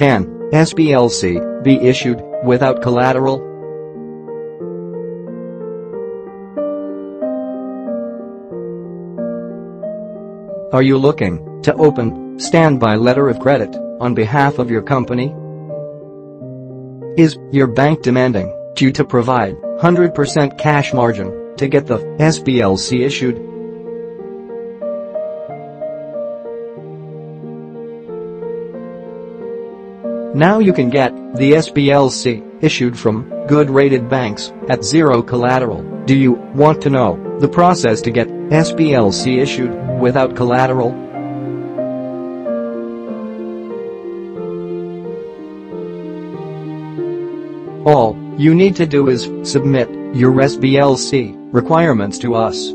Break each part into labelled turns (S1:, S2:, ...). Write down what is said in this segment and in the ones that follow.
S1: Can SBLC be issued without collateral? Are you looking to open standby letter of credit on behalf of your company? Is your bank demanding you to provide 100% cash margin to get the SBLC issued? Now you can get the SBLC issued from good-rated banks at zero collateral. Do you want to know the process to get SBLC issued without collateral? All you need to do is submit your SBLC requirements to us.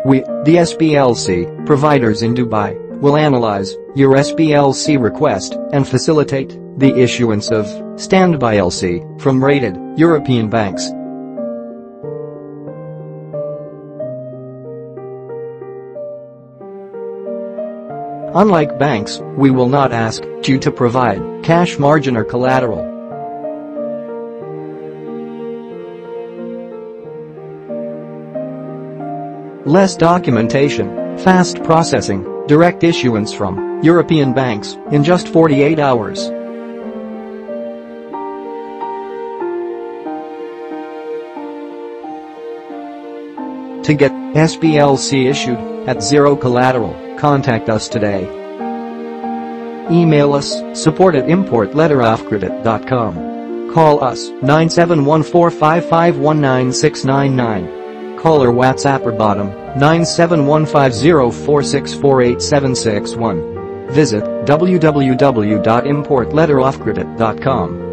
S1: We, the SBLC providers in Dubai, will analyze your SBLC request and facilitate the issuance of standby LC from rated European banks. Unlike banks, we will not ask you to provide cash margin or collateral. Less documentation, fast processing, direct issuance from European banks in just 48 hours. To get SBLC issued at zero collateral, contact us today. Email us support@importletterofcredit.com. Call us 97145519699. Call or WhatsApp or bottom 9715046487761. Visit www.importletterofcredit.com.